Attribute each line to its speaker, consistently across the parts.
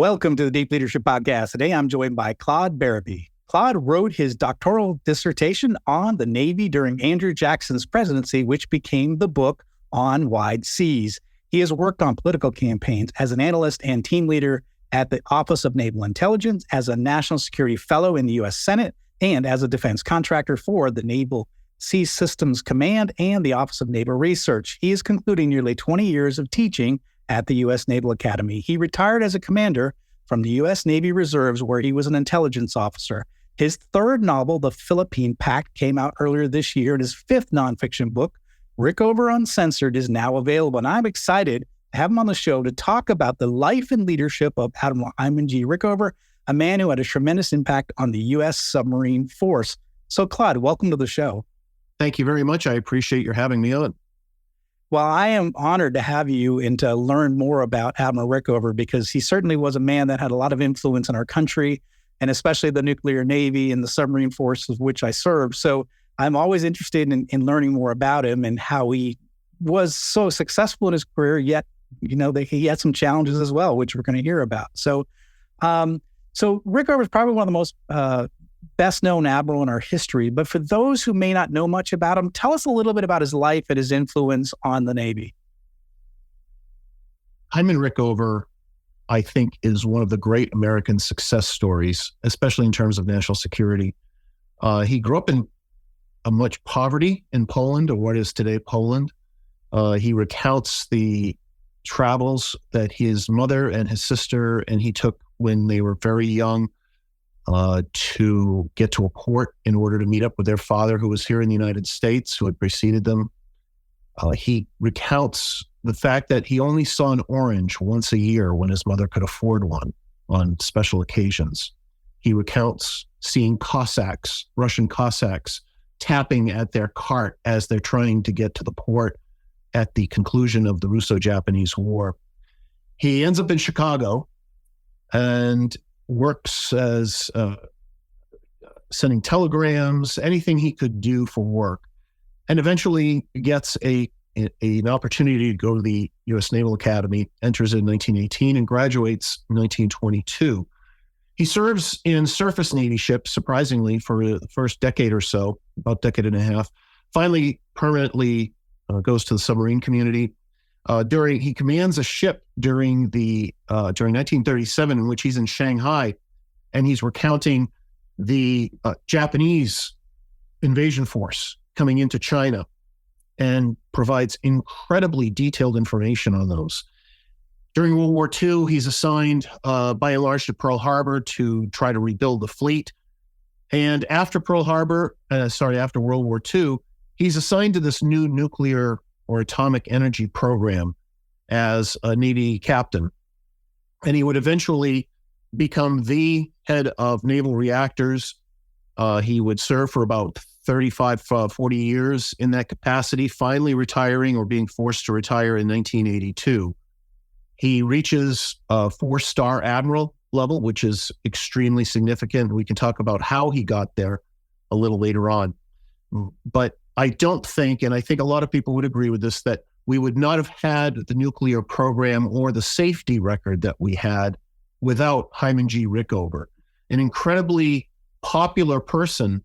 Speaker 1: Welcome to the Deep Leadership Podcast. Today, I'm joined by Claude Berube. Claude wrote his doctoral dissertation on the Navy during Andrew Jackson's presidency, which became the book On Wide Seas. He has worked on political campaigns as an analyst and team leader at the Office of Naval Intelligence, as a national security fellow in the U.S. Senate, and as a defense contractor for the Naval Sea Systems Command and the Office of Naval Research. He is concluding nearly 20 years of teaching at the U.S. Naval Academy. He retired as a commander from the U.S. Navy Reserves, where he was an intelligence officer. His third novel, The Philippine Pact, came out earlier this year, and his fifth nonfiction book, Rickover Uncensored, is now available. And I'm excited to have him on the show to talk about the life and leadership of Admiral G. Rickover, a man who had a tremendous impact on the U.S. submarine force. So, Claude, welcome to the show.
Speaker 2: Thank you very much. I appreciate your having me on.
Speaker 1: Well, I am honored to have you and to learn more about Admiral Rickover, because he certainly was a man that had a lot of influence in our country, and especially the nuclear Navy and the submarine forces which I served. So I'm always interested in learning more about him and how he was so successful in his career, yet, he had some challenges as well, which we're going to hear about. So Rickover is probably one of the most best-known admiral in our history. But for those who may not know much about him, tell us a little bit about his life and his influence on the Navy.
Speaker 2: Hyman Rickover, I think, is one of the great American success stories, especially in terms of national security. He grew up in much poverty in Poland, or what is today Poland. He recounts the travels that his mother and his sister and he took when they were very young to get to a port in order to meet up with their father, who was here in the United States, who had preceded them. He recounts the fact that he only saw an orange once a year when his mother could afford one on special occasions. He recounts seeing Cossacks, Russian Cossacks, tapping at their cart as they're trying to get to the port at the conclusion of the Russo-Japanese War. He ends up in Chicago and works as sending telegrams, anything he could do for work, and eventually gets an opportunity to go to the U.S. Naval Academy, enters in 1918, and graduates in 1922. He serves in surface Navy ships, surprisingly, for the first decade or so, about decade and a half. Finally, permanently goes to the submarine community. He commands a ship during 1937, in which he's in Shanghai, and he's recounting the Japanese invasion force coming into China, and provides incredibly detailed information on those. During World War II, he's assigned, by and large, to Pearl Harbor to try to rebuild the fleet. And after after World War II, he's assigned to this new nuclear or atomic energy program as a Navy captain. And he would eventually become the head of naval reactors. He would serve for about 35, 40 years in that capacity, finally retiring or being forced to retire in 1982. He reaches a 4-star admiral level, which is extremely significant. We can talk about how he got there a little later on. But I don't think, and I think a lot of people would agree with this, that we would not have had the nuclear program or the safety record that we had without Hyman G. Rickover, an incredibly popular person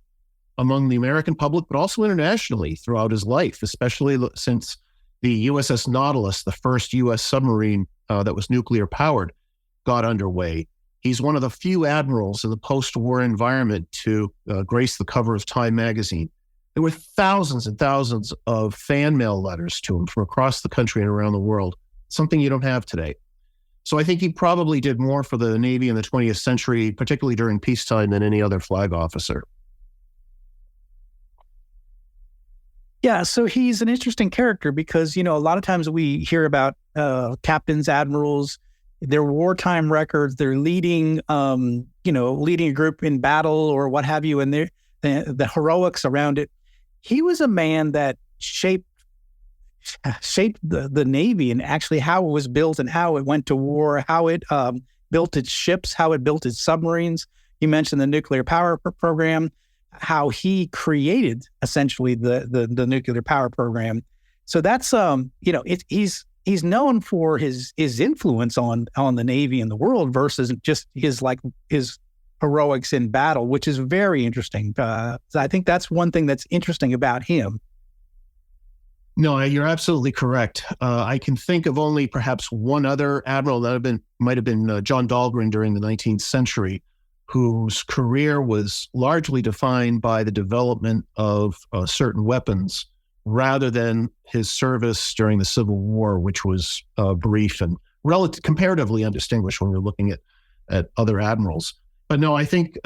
Speaker 2: among the American public, but also internationally throughout his life, especially since the USS Nautilus, the first U.S. submarine that was nuclear powered, got underway. He's one of the few admirals in the post-war environment to grace the cover of Time magazine. There were thousands and thousands of fan mail letters to him from across the country and around the world, something you don't have today. So I think he probably did more for the Navy in the 20th century, particularly during peacetime, than any other flag officer.
Speaker 1: Yeah, so he's an interesting character because, a lot of times we hear about captains, admirals, their wartime records, they're leading a group in battle or what have you, and the heroics around it. He was a man that shaped the Navy and actually how it was built and how it went to war, how it built its ships, how it built its submarines. You mentioned the nuclear power program, how he created essentially the nuclear power program. So that's he's he's known for his influence on the Navy and the world versus just his heroics in battle, which is very interesting. So I think that's one thing that's interesting about him.
Speaker 2: No, you're absolutely correct. I can think of only perhaps one other admiral that might have been John Dahlgren during the 19th century, whose career was largely defined by the development of certain weapons rather than his service during the Civil War, which was brief and comparatively undistinguished when we're looking at other admirals. But no, I think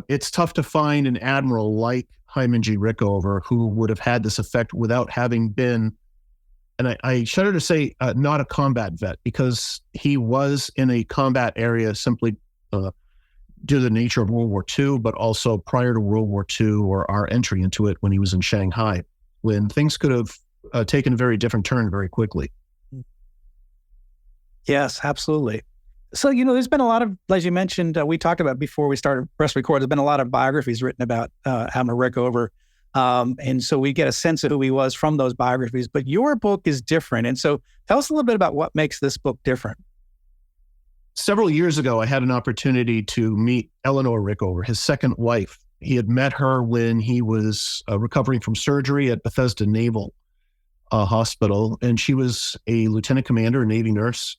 Speaker 2: it's tough to find an admiral like Hyman G. Rickover who would have had this effect without having been, and I shudder to say, not a combat vet, because he was in a combat area simply due to the nature of World War II, but also prior to World War II or our entry into it when he was in Shanghai, when things could have taken a very different turn very quickly.
Speaker 1: Yes, absolutely. So, there's been a lot of, as you mentioned, we talked about before we started press record, there's been a lot of biographies written about Admiral Rickover. And so we get a sense of who he was from those biographies, but your book is different. And so tell us a little bit about what makes this book different.
Speaker 2: Several years ago, I had an opportunity to meet Eleanor Rickover, his second wife. He had met her when he was recovering from surgery at Bethesda Naval Hospital, and she was a lieutenant commander, a Navy nurse.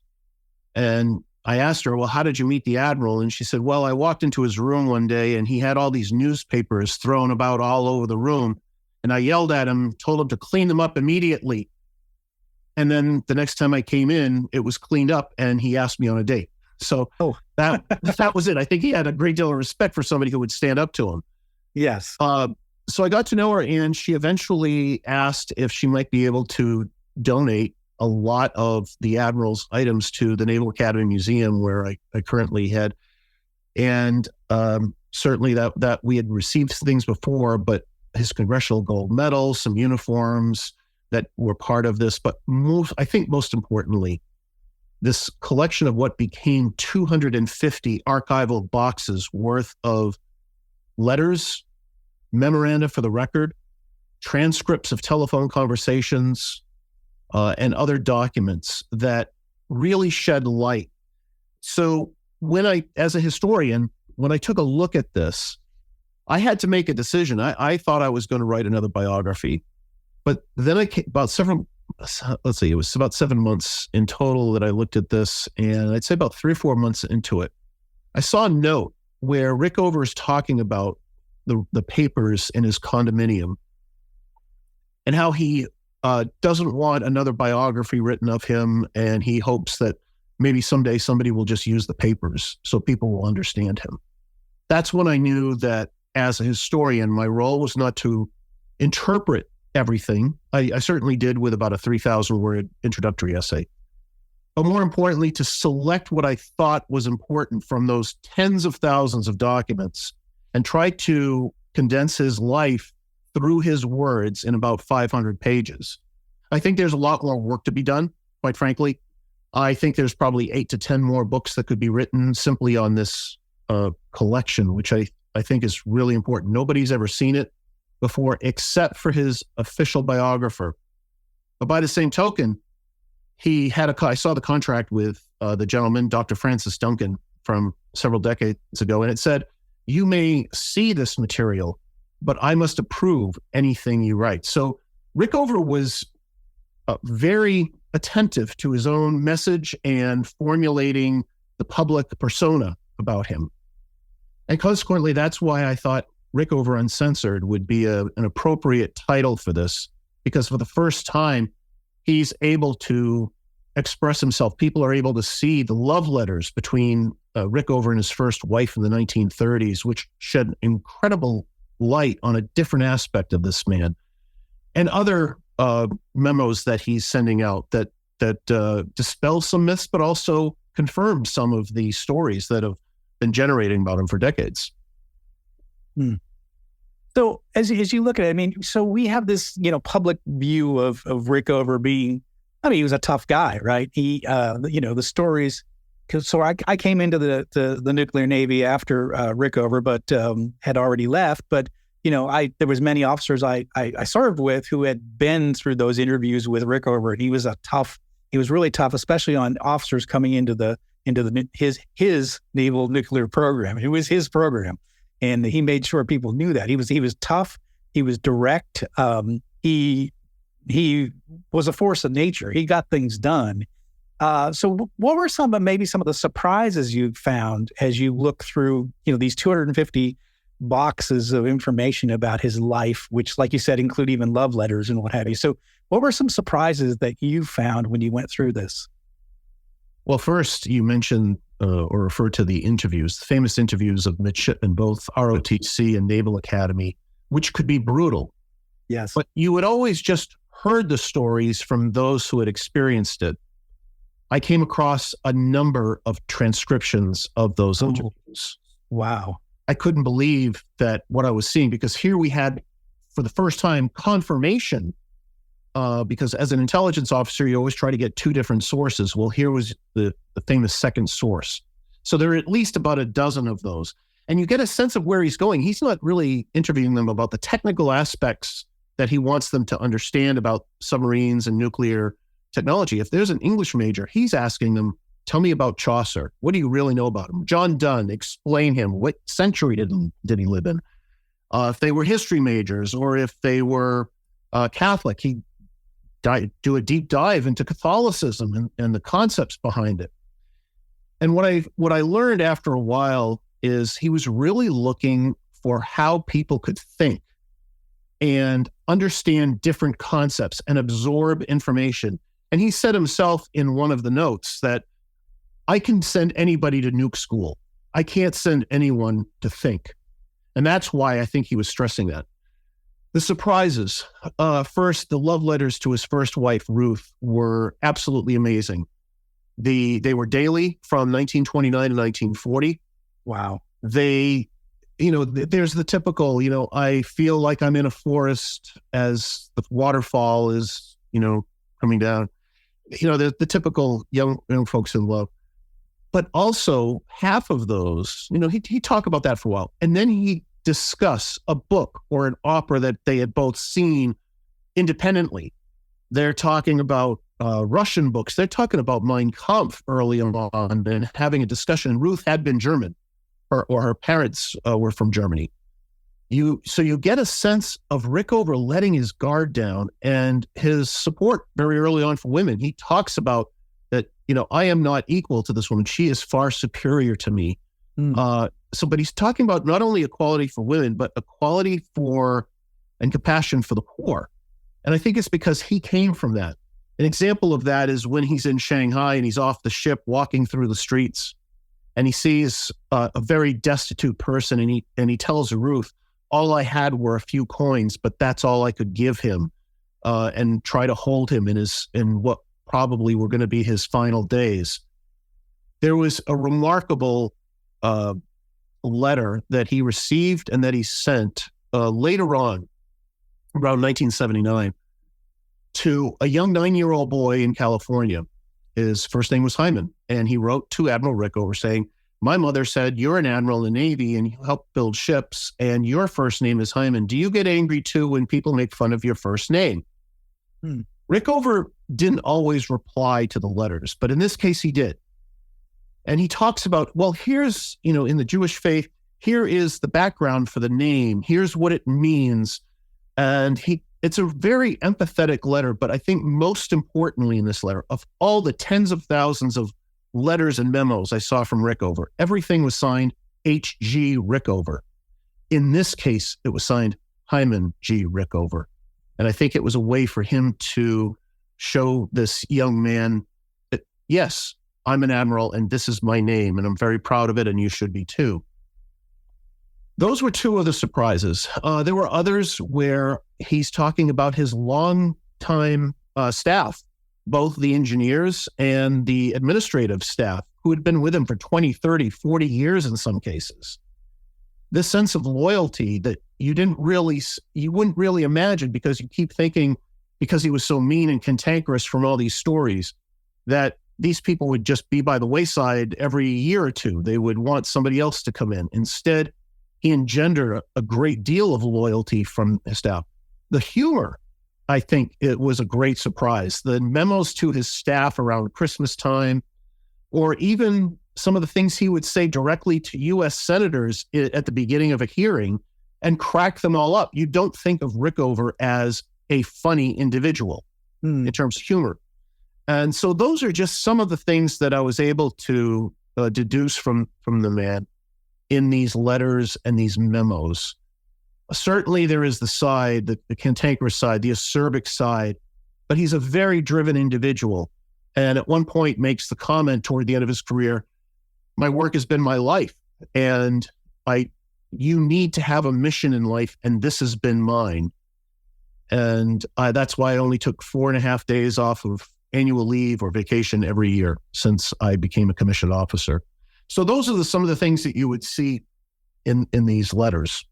Speaker 2: And I asked her, well, how did you meet the admiral? And she said, well, I walked into his room one day and he had all these newspapers thrown about all over the room. And I yelled at him, told him to clean them up immediately. And then the next time I came in, it was cleaned up and he asked me on a date. So that was it. I think he had a great deal of respect for somebody who would stand up to him.
Speaker 1: Yes.
Speaker 2: So I got to know her, and she eventually asked if she might be able to donate a lot of the admiral's items to the Naval Academy Museum, where I currently head. And certainly that we had received things before, but his Congressional Gold Medal, some uniforms that were part of this. But I think most importantly, this collection of what became 250 archival boxes worth of letters, memoranda for the record, transcripts of telephone conversations, and other documents that really shed light. So as a historian, when I took a look at this, I had to make a decision. I thought I was going to write another biography, but then it was about 7 months in total that I looked at this, and I'd say about 3 or 4 months into it, I saw a note where Rickover is talking about the papers in his condominium and how he doesn't want another biography written of him, and he hopes that maybe someday somebody will just use the papers so people will understand him. That's when I knew that as a historian, my role was not to interpret everything. I certainly did with about a 3,000-word introductory essay. But more importantly, to select what I thought was important from those tens of thousands of documents and try to condense his life through his words in about 500 pages. I think there's a lot more work to be done, quite frankly. I think there's probably 8 to 10 more books that could be written simply on this collection, which I think is really important. Nobody's ever seen it before except for his official biographer. But by the same token, I saw the contract with the gentleman, Dr. Francis Duncan, from several decades ago, and it said, you may see this material, but I must approve anything you write. So Rickover was very attentive to his own message and formulating the public persona about him. And consequently, that's why I thought Rickover Uncensored would be an appropriate title for this, because for the first time, he's able to express himself. People are able to see the love letters between Rickover and his first wife in the 1930s, which shed incredible light on a different aspect of this man, and other memos that he's sending out that dispel some myths, but also confirm some of the stories that have been generating about him for decades.
Speaker 1: So as you look at it, so we have this, public view of Rickover being, he was a tough guy, right? He, the stories. So I came into the nuclear Navy after Rickover, but had already left. But there was many officers I served with who had been through those interviews with Rickover, and he was a tough He was really tough, especially on officers coming into his naval nuclear program. It was his program, and he made sure people knew that. He was tough. He was direct. He was a force of nature. He got things done. So what were some of the surprises you found as you look through, these 250 boxes of information about his life, which, like you said, include even love letters and what have you. So what were some surprises that you found when you went through this?
Speaker 2: Well, first, you mentioned or referred to the interviews, the famous interviews of midshipmen, both ROTC and Naval Academy, which could be brutal.
Speaker 1: Yes.
Speaker 2: But you had always just heard the stories from those who had experienced it. I came across a number of transcriptions of those interviews.
Speaker 1: Wow.
Speaker 2: I couldn't believe that what I was seeing, because here we had, for the first time, confirmation, because as an intelligence officer, you always try to get two different sources. Well, here was the famous second source. So there are at least about a dozen of those. And you get a sense of where he's going. He's not really interviewing them about the technical aspects that he wants them to understand about submarines and nuclear technology. If there's an English major, he's asking them, tell me about Chaucer. What do you really know about him? John Donne, explain him. What century did he live in? If they were history majors, or if they were Catholic, he'd do a deep dive into Catholicism and the concepts behind it. And what I learned after a while is he was really looking for how people could think and understand different concepts and absorb information. And he said himself in one of the notes that I can send anybody to nuke school. I can't send anyone to think. And that's why I think he was stressing that. The surprises. First, the love letters to his first wife, Ruth, were absolutely amazing. They were daily from 1929 to 1940.
Speaker 1: Wow.
Speaker 2: There's the typical, I feel like I'm in a forest as the waterfall is, coming down. The typical young folks in love. But also half of those, he'd talk about that for a while. And then he'd discuss a book or an opera that they had both seen independently. They're talking about Russian books. They're talking about Mein Kampf early on and having a discussion. And Ruth had been German, or her parents were from Germany. So you get a sense of Rickover letting his guard down and his support very early on for women. He talks about that, I am not equal to this woman. She is far superior to me. But he's talking about not only equality for women, but equality for and compassion for the poor. And I think it's because he came from that. An example of that is when he's in Shanghai and he's off the ship walking through the streets and he sees a very destitute person and he tells Ruth, all I had were a few coins, but that's all I could give him, and try to hold him in what probably were going to be his final days. There was a remarkable letter that he received and that he sent later on, around 1979, to a young 9-year-old boy in California. His first name was Hyman, and he wrote to Admiral Rickover saying, my mother said, you're an admiral in the Navy and you help build ships, and your first name is Hyman. Do you get angry too when people make fun of your first name? Rickover didn't always reply to the letters, but in this case he did. And he talks about, well, here's, in the Jewish faith, here is the background for the name. Here's what it means. And it's a very empathetic letter, but I think most importantly in this letter, of all the tens of thousands of letters and memos I saw from Rickover, everything was signed H.G. Rickover. In this case, it was signed Hyman G. Rickover. And I think it was a way for him to show this young man that, yes, I'm an admiral and this is my name and I'm very proud of it and you should be too. Those were two of the surprises. There were others where he's talking about his long-time staff, both the engineers and the administrative staff, who had been with him for 20, 30, 40 years in some cases. This sense of loyalty that you wouldn't really imagine, because you keep thinking, because he was so mean and cantankerous from all these stories, that these people would just be by the wayside every year or two. They would want somebody else to come in. Instead, he engendered a great deal of loyalty from his staff. The humor I think it was a great surprise. The memos to his staff around Christmas time, or even some of the things he would say directly to U.S. senators at the beginning of a hearing and crack them all up. You don't think of Rickover as a funny individual in terms of humor. And so those are just some of the things that I was able to deduce from the man in these letters and these memos. Certainly there is the side, the cantankerous side, the acerbic side, but he's a very driven individual. And at one point makes the comment toward the end of his career, my work has been my life, and you need to have a mission in life, and this has been mine. And that's why I only took 4.5 days off of annual leave or vacation every year since I became a commissioned officer. So those are some of the things that you would see in these letters.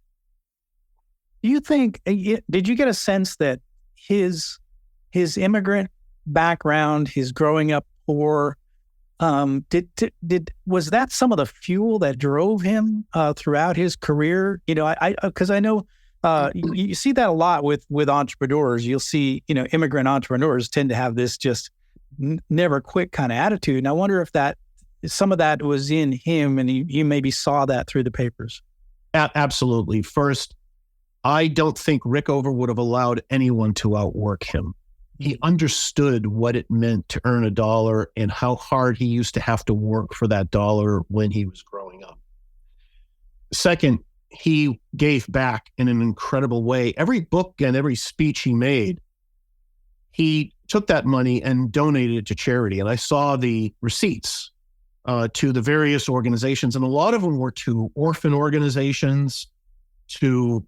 Speaker 1: Do you think, did you get a sense that his immigrant background, his growing up poor, was that some of the fuel that drove him throughout his career? Because I know you see that a lot with entrepreneurs. You'll see, immigrant entrepreneurs tend to have this just never quit kind of attitude. And I wonder if some of that was in him, and you maybe saw that through the papers.
Speaker 2: Absolutely. First, I don't think Rickover would have allowed anyone to outwork him. He understood what it meant to earn a dollar and how hard he used to have to work for that dollar when he was growing up. Second, he gave back in an incredible way. Every book and every speech he made, he took that money and donated it to charity. And I saw the receipts to the various organizations, and a lot of them were to orphan organizations, to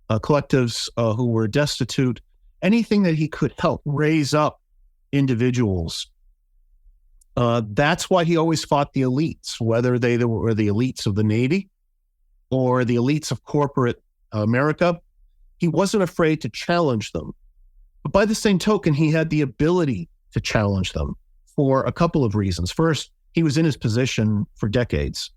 Speaker 2: collectives who were destitute, anything that he could help raise up individuals. That's why he always fought the elites, whether they were the elites of the Navy or the elites of corporate America. He wasn't afraid to challenge them. But by the same token, he had the ability to challenge them for a couple of reasons. First, he was in his position for decades.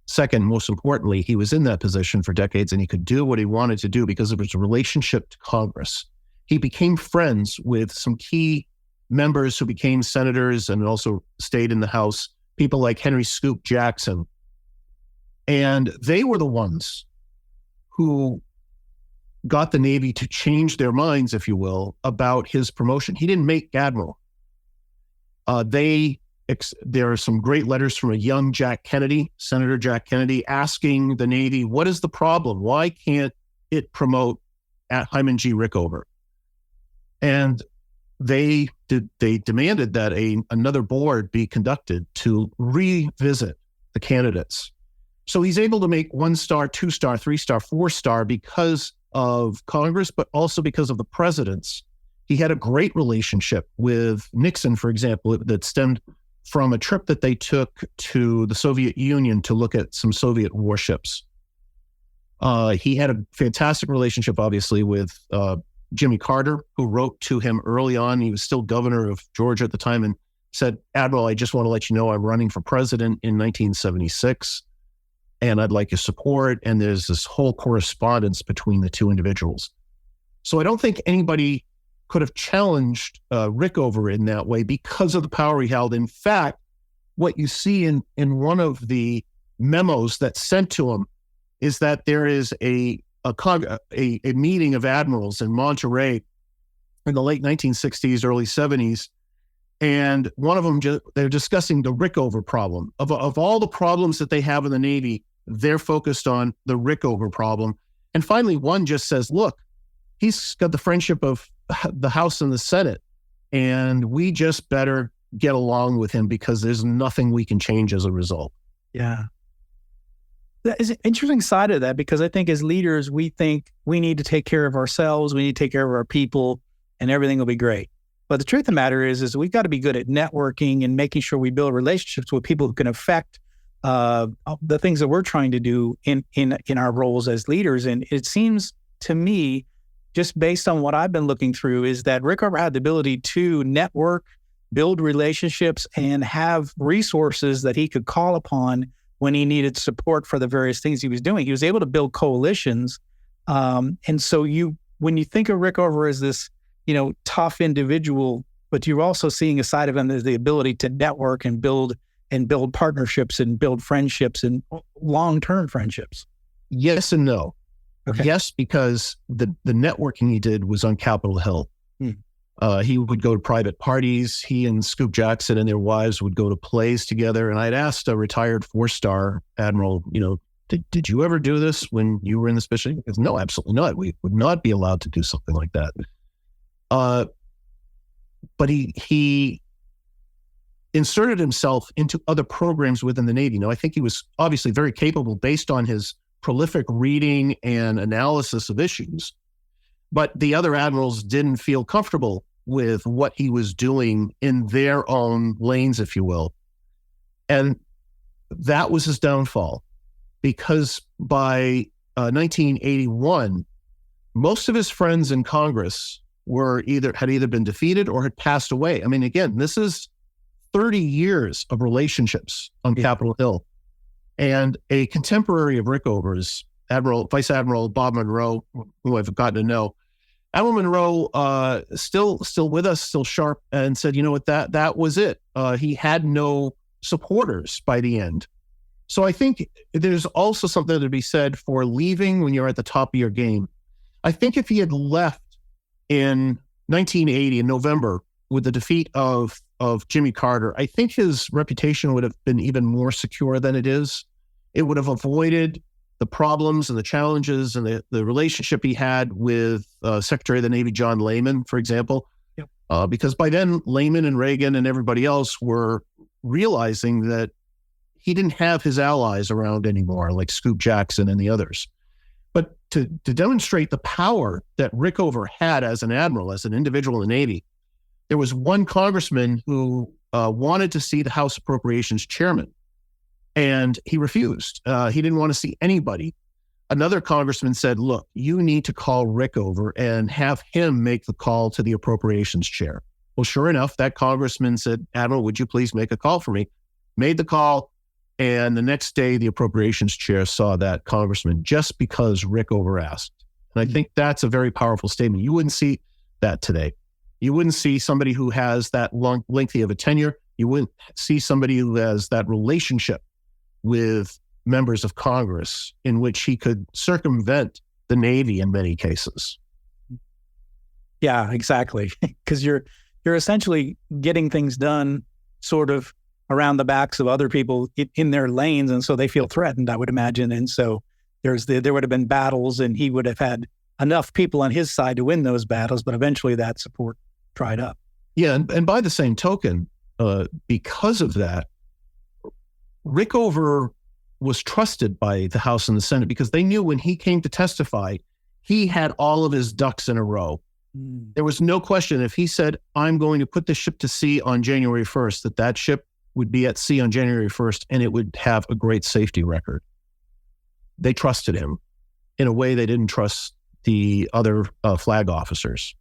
Speaker 2: Second, most importantly, he was in that position for decades, and he could do what he wanted to do because of his relationship to Congress. He became friends with some key members who became senators and also stayed in the House, people like Henry Scoop Jackson. And they were the ones who got the Navy to change their minds, if you will, about his promotion. He didn't make admiral. There are some great letters from a young Jack Kennedy, Senator Jack Kennedy, asking the Navy, what is the problem? Why can't it promote at Hyman G. Rickover? And they demanded that another board be conducted to revisit the candidates. So he's able to make 1-star, 2-star, 3-star, 4-star because of Congress, but also because of the presidents. He had a great relationship with Nixon, for example, that stemmed from a trip that they took to the Soviet Union to look at some Soviet warships. He had a fantastic relationship, obviously, with Jimmy Carter, who wrote to him early on. He was still governor of Georgia at the time and said, Admiral, I just want to let you know I'm running for president in 1976, and I'd like your support. And there's this whole correspondence between the two individuals. So I don't think anybody could have challenged Rickover in that way because of the power he held. In fact, what you see in one of the memos that's sent to him is that there is a meeting of admirals in Monterey in the late 1960s, early 70s. And one of them, they're discussing the Rickover problem. Of all the problems that they have in the Navy, they're focused on the Rickover problem. And finally, one just says, look, he's got the friendship of the House and the Senate, and we just better get along with him because there's nothing we can change as a result.
Speaker 1: Yeah. That is an interesting side of that, because I think as leaders, we think we need to take care of ourselves, we need to take care of our people, and everything will be great. But the truth of the matter is we've got to be good at networking and making sure we build relationships with people who can affect the things that we're trying to do in our roles as leaders. And it seems to me, just based on what I've been looking through, is that Rickover had the ability to network, build relationships, and have resources that he could call upon when he needed support for the various things he was doing. He was able to build coalitions. And so you when you think of Rickover as this, tough individual, but you're also seeing a side of him as the ability to network and build partnerships and build friendships and long-term friendships.
Speaker 2: Yes and no.
Speaker 1: Okay.
Speaker 2: Yes, because the networking he did was on Capitol Hill. He would go to private parties. He and Scoop Jackson and their wives would go to plays together. And I'd asked a retired 4-star admiral, did you ever do this when you were in this mission? He goes, no, absolutely not. We would not be allowed to do something like that. But he inserted himself into other programs within the Navy. Now, I think he was obviously very capable based on his prolific reading and analysis of issues. But the other admirals didn't feel comfortable with what he was doing in their own lanes, if you will. And that was his downfall, because by 1981, most of his friends in Congress had either been defeated or had passed away. I mean, again, this is 30 years of relationships on Capitol Hill. And a contemporary of Rickover's, Vice Admiral Bob Monroe, who I've gotten to know, Admiral Monroe, still with us, still sharp, and said, that was it. He had no supporters by the end. So I think there's also something to be said for leaving when you're at the top of your game. I think if he had left in 1980 in November with the defeat of Jimmy Carter, I think his reputation would have been even more secure than it is. It would have avoided the problems and the challenges and the relationship he had with Secretary of the Navy John Lehman, for example. Yep. Because by then, Lehman and Reagan and everybody else were realizing that he didn't have his allies around anymore, like Scoop Jackson and the others. But to demonstrate the power that Rickover had as an admiral, as an individual in the Navy, there was one congressman who wanted to see the House Appropriations chairman, and he refused. He didn't want to see anybody. Another congressman said, look, you need to call Rickover and have him make the call to the appropriations chair. Well, sure enough, that congressman said, Admiral, would you please make a call for me? Made the call, and the next day, the appropriations chair saw that congressman just because Rickover asked. And I think that's a very powerful statement. You wouldn't see that today. You wouldn't see somebody who has that lengthy of a tenure. You wouldn't see somebody who has that relationship with members of Congress in which he could circumvent the Navy in many cases.
Speaker 1: Yeah, exactly. Because you're essentially getting things done sort of around the backs of other people in their lanes, and so they feel threatened, I would imagine. And so there would have been battles, and he would have had enough people on his side to win those battles, but eventually that support dried up.
Speaker 2: Yeah, and by the same token, because of that, Rickover was trusted by the House and the Senate because they knew when he came to testify, he had all of his ducks in a row. There was no question if he said, I'm going to put the ship to sea on January 1st, that ship would be at sea on January 1st and it would have a great safety record. They trusted him in a way they didn't trust the other flag officers.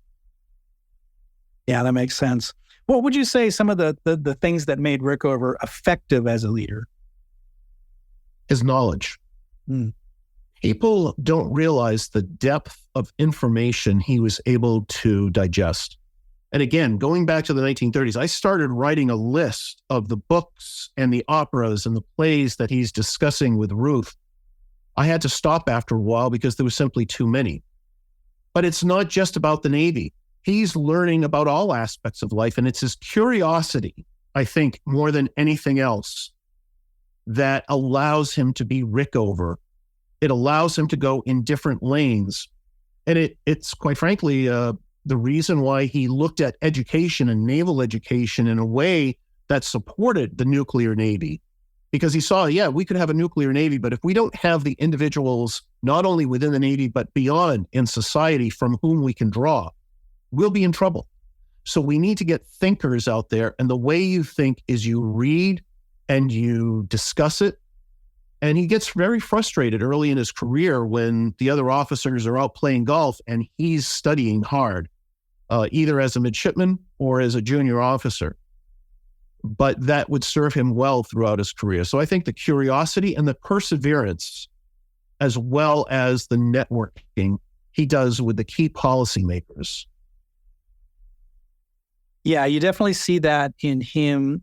Speaker 1: Yeah, that makes sense. What would you say some of the things that made Rickover effective as a leader?
Speaker 2: His knowledge. People don't realize the depth of information he was able to digest. And again, going back to the 1930s, I started writing a list of the books and the operas and the plays that he's discussing with Ruth. I had to stop after a while because there was simply too many. But it's not just about the Navy. He's learning about all aspects of life, and it's his curiosity, I think, more than anything else, that allows him to be Rickover. It allows him to go in different lanes. And it's quite frankly, the reason why he looked at education and naval education in a way that supported the nuclear Navy. Because he saw, we could have a nuclear Navy, but if we don't have the individuals, not only within the Navy, but beyond in society from whom we can draw, we'll be in trouble. So we need to get thinkers out there. And the way you think is you read and you discuss it. And he gets very frustrated early in his career when the other officers are out playing golf and he's studying hard, either as a midshipman or as a junior officer. But that would serve him well throughout his career. So I think the curiosity and the perseverance, as well as the networking, he does with the key policymakers.
Speaker 1: Yeah, you definitely see that in him.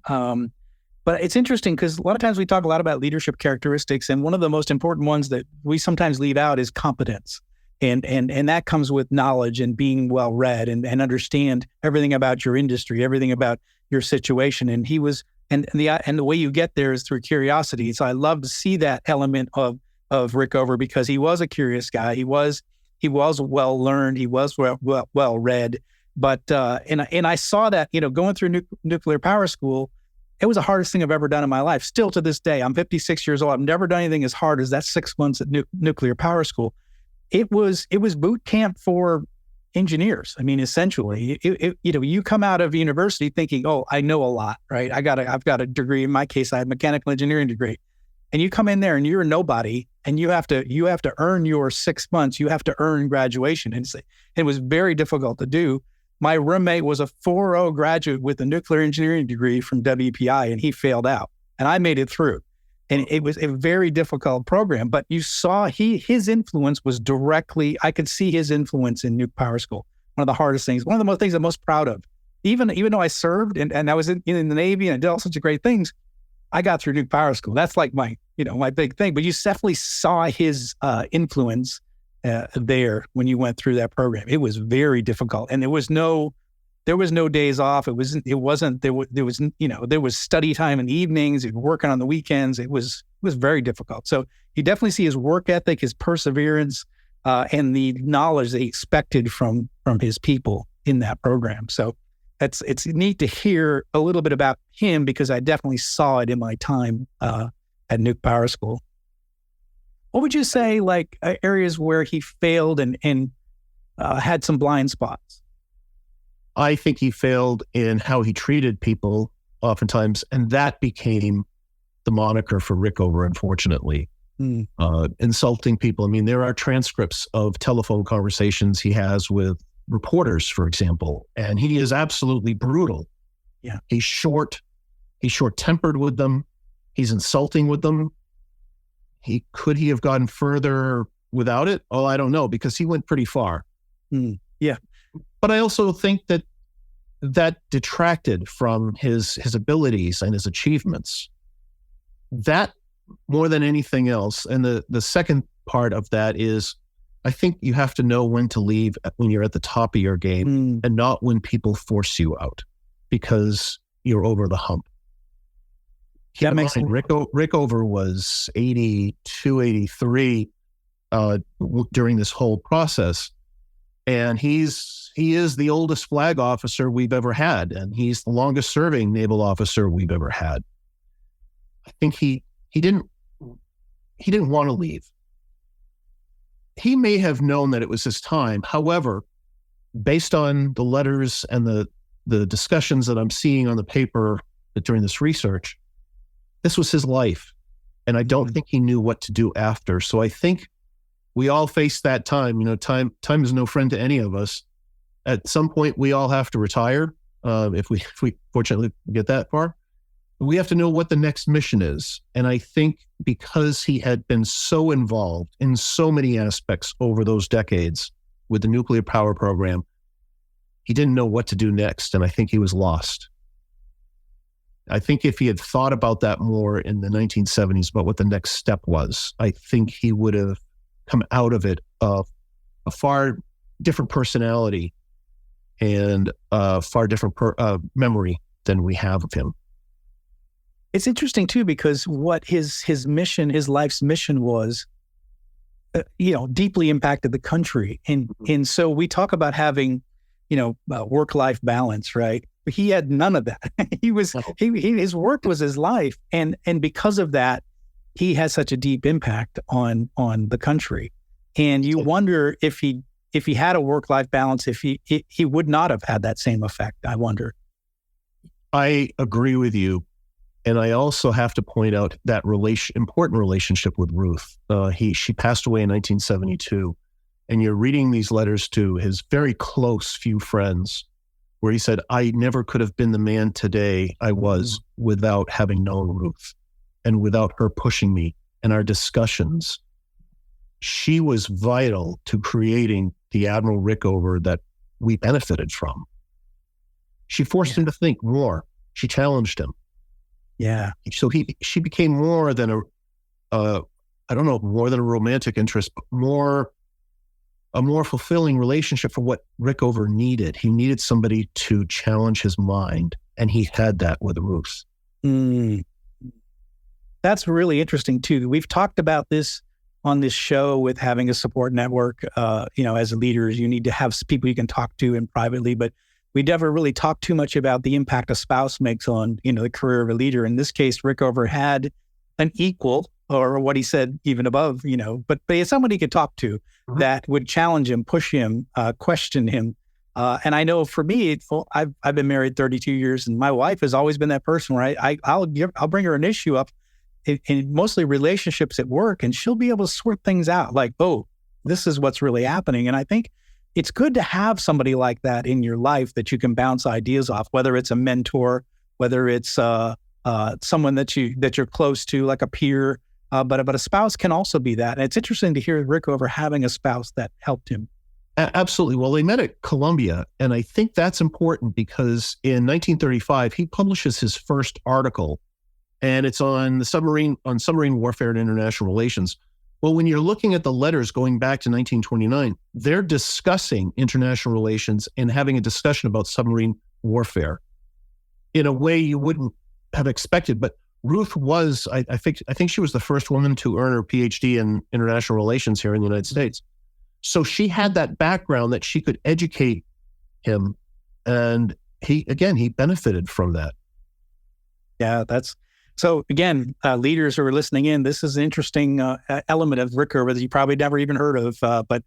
Speaker 1: But it's interesting because a lot of times we talk a lot about leadership characteristics, and one of the most important ones that we sometimes leave out is competence. And that comes with knowledge and being well read and understand everything about your industry, everything about your situation. And he was, and the way you get there is through curiosity. So I love to see that element of Rickover because he was a curious guy. He was well learned. He was well read. But and I saw that, going through nuclear power school, it was the hardest thing I've ever done in my life. Still to this day, I'm 56 years old. I've never done anything as hard as that 6 months at nuclear power school. It was boot camp for engineers. I mean, essentially, you come out of university thinking, oh, I know a lot, right? I've got a degree. In my case, I had a mechanical engineering degree. And you come in there and you're a nobody, and you have to earn your 6 months. You have to earn graduation. And it was very difficult to do. My roommate was a 4.0 graduate with a nuclear engineering degree from WPI, and he failed out. And I made it through. And it was a very difficult program. But you saw his influence was directly, I could see his influence in nuke power school. One of the hardest things, one of the most things I'm most proud of. Even though I served and I was in the Navy and I did all sorts of great things, I got through nuke power school. That's like my big thing. But you definitely saw his influence there when you went through that program. It was very difficult, and there was no days off. There was study time in the evenings, working on the weekends. It was very difficult. So you definitely see his work ethic, his perseverance, and the knowledge that he expected from his people in that program. So it's neat to hear a little bit about him because I definitely saw it in my time at nuke power school. What would you say, like areas where he failed and had some blind spots?
Speaker 2: I think he failed in how he treated people oftentimes, and that became the moniker for Rickover, unfortunately. Insulting people. I mean, there are transcripts of telephone conversations he has with reporters, for example, and he is absolutely brutal.
Speaker 1: Yeah.
Speaker 2: He's short-tempered with them. He's insulting with them. Could he have gotten further without it? Oh, I don't know, because he went pretty far.
Speaker 1: Yeah.
Speaker 2: But I also think that detracted from his abilities and his achievements. That more than anything else. And the second part of that is, I think you have to know when to leave when you're at the top of your game and not when people force you out because you're over the hump.
Speaker 1: That makes sense.
Speaker 2: Rickover was 82, 83 during this whole process. And he is the oldest flag officer we've ever had. And he's the longest serving naval officer we've ever had. I think he didn't want to leave. He may have known that it was his time. However, based on the letters and the discussions that I'm seeing on the paper during this research, this was his life. And I don't think he knew what to do after. So I think we all face that time. Time is no friend to any of us. At some point, we all have to retire. If we fortunately get that far, we have to know what the next mission is. And I think because he had been so involved in so many aspects over those decades with the nuclear power program, he didn't know what to do next. And I think he was lost. I think if he had thought about that more in the 1970s, about what the next step was, I think he would have come out of it a far different personality and a far different memory than we have of him.
Speaker 1: It's interesting too, because what his mission, his life's mission was, deeply impacted the country. And so we talk about having, work-life balance, right? But he had none of that. His work was his life. And because of that, he has such a deep impact on the country. And you wonder if he had a work-life balance, if he would not have had that same effect, I wonder.
Speaker 2: I agree with you. And I also have to point out that important relationship with Ruth. She passed away in 1972. And you're reading these letters to his very close few friends where he said, I never could have been the man today I was without having known Ruth and without her pushing me and our discussions. She was vital to creating the Admiral Rickover that we benefited from. She forced him to think more. She challenged him.
Speaker 1: Yeah.
Speaker 2: So she became more than more than a romantic interest, but a more fulfilling relationship for what Rickover needed. He needed somebody to challenge his mind, and he had that with Ruth.
Speaker 1: That's really interesting too. We've talked about this on this show with having a support network. As leaders, you need to have people you can talk to and privately, but we never really talked too much about the impact a spouse makes on, the career of a leader. In this case, Rickover had an equal, or what he said even above, but it's someone he could talk to that would challenge him, push him, question him. And I know for me, I've been married 32 years, and my wife has always been that person where I'll bring her an issue up in mostly relationships at work, and she'll be able to sort things out like, oh, this is what's really happening. And I think it's good to have somebody like that in your life that you can bounce ideas off, whether it's a mentor, whether it's someone that you're close to, like a peer, but a spouse can also be that. And it's interesting to hear Rickover having a spouse that helped him.
Speaker 2: Absolutely. Well, they met at Columbia, and I think that's important because in 1935, he publishes his first article, and it's on submarine warfare and international relations. Well, when you're looking at the letters going back to 1929, they're discussing international relations and having a discussion about submarine warfare in a way you wouldn't have expected. But Ruth was, I think she was the first woman to earn her PhD in international relations here in the United States. So she had that background that she could educate him, and he benefited from that.
Speaker 1: Yeah, so again, leaders who are listening in, this is an interesting element of Rickover that you probably never even heard of, but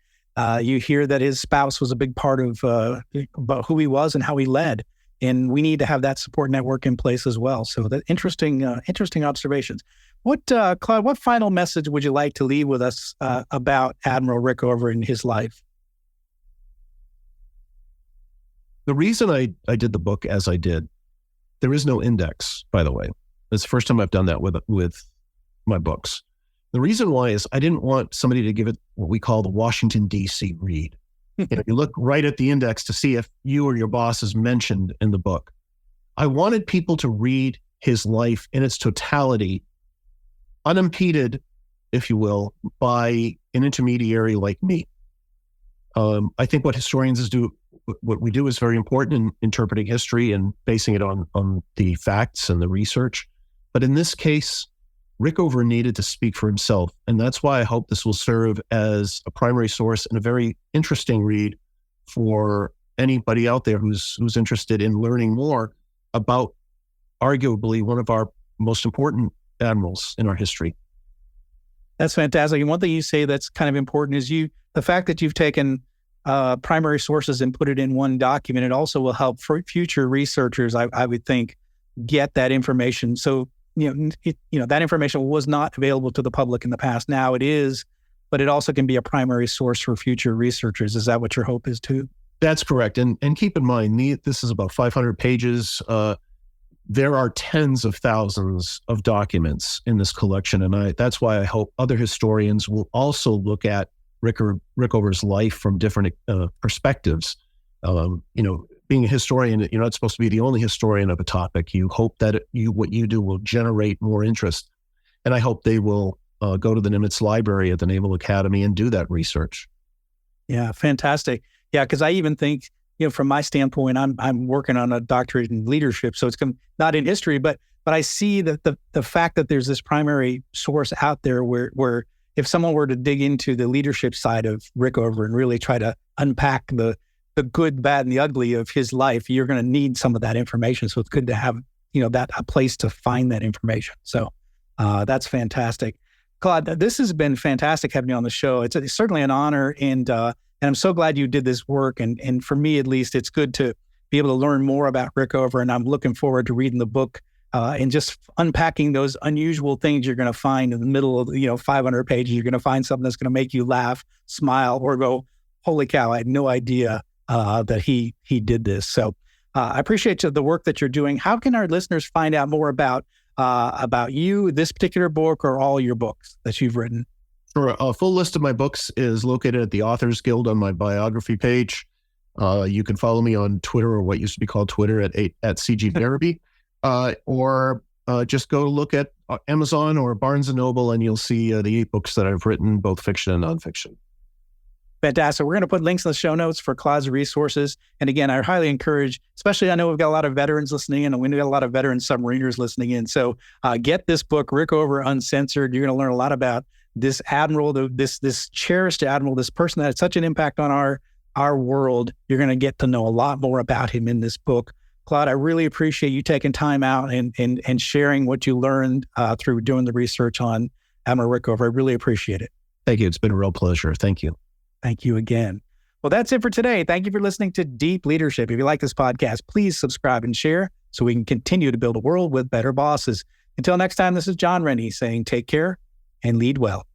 Speaker 1: you hear that his spouse was a big part of who he was and how he led. And we need to have that support network in place as well. So that interesting observations. Claude, what final message would you like to leave with us about Admiral Rickover and his life?
Speaker 2: The reason I did the book as I did, there is no index, by the way. It's the first time I've done that with my books. The reason why is I didn't want somebody to give it what we call the Washington, D.C. read. You look right at the index to see if you or your boss is mentioned in the book. I wanted people to read his life in its totality, unimpeded, if you will, by an intermediary like me. I think what historians do, what we do is very important in interpreting history and basing it on the facts and the research. But in this case, Rickover needed to speak for himself. And that's why I hope this will serve as a primary source and a very interesting read for anybody out there who's interested in learning more about arguably one of our most important admirals in our history.
Speaker 1: That's fantastic. And one thing you say that's kind of important is the fact that you've taken primary sources and put it in one document. It also will help for future researchers, I would think, get that information. So that information was not available to the public in the past. Now it is, but it also can be a primary source for future researchers. Is that what your hope is too? That's
Speaker 2: correct. And keep in mind, this is about 500 pages. There are tens of thousands of documents in this collection. And that's why I hope other historians will also look at Rickover's life from different perspectives. Being a historian, you're not supposed to be the only historian of a topic. You hope that what you do will generate more interest. And I hope they will go to the Nimitz Library at the Naval Academy and do that research.
Speaker 1: Yeah, fantastic. Yeah, because I even think, from my standpoint, I'm working on a doctorate in leadership, so it's not in history, but I see that the fact that there's this primary source out there where if someone were to dig into the leadership side of Rickover and really try to unpack the good, bad, and the ugly of his life, you're going to need some of that information. So it's good to have, a place to find that information. So that's fantastic. Claude, this has been fantastic having you on the show. It's certainly an honor, and I'm so glad you did this work. And for me, at least, it's good to be able to learn more about Rickover, and I'm looking forward to reading the book and just unpacking those unusual things you're going to find in the middle of 500 pages. You're going to find something that's going to make you laugh, smile, or go, holy cow, I had no idea that he did this. So I appreciate the work that you're doing. How can our listeners find out more about you, this particular book, or all your books that you've written?
Speaker 2: Sure. A full list of my books is located at the Authors Guild on my biography page. You can follow me on Twitter, or what used to be called Twitter, at CG Berube, or just go look at Amazon or Barnes & Noble, and you'll see the 8 books that I've written, both fiction and nonfiction.
Speaker 1: Fantastic. We're going to put links in the show notes for Claude's resources. And again, I highly encourage, especially I know we've got a lot of veterans listening in, and we got a lot of veteran submariners listening in. So get this book, Rickover Uncensored. You're going to learn a lot about this admiral, this cherished admiral, this person that had such an impact on our world. You're going to get to know a lot more about him in this book. Claude, I really appreciate you taking time out and sharing what you learned through doing the research on Admiral Rickover. I really appreciate it.
Speaker 2: Thank you. It's been a real pleasure. Thank you.
Speaker 1: Thank you again. Well, that's it for today. Thank you for listening to Deep Leadership. If you like this podcast, please subscribe and share so we can continue to build a world with better bosses. Until next time, this is John Rennie saying take care and lead well.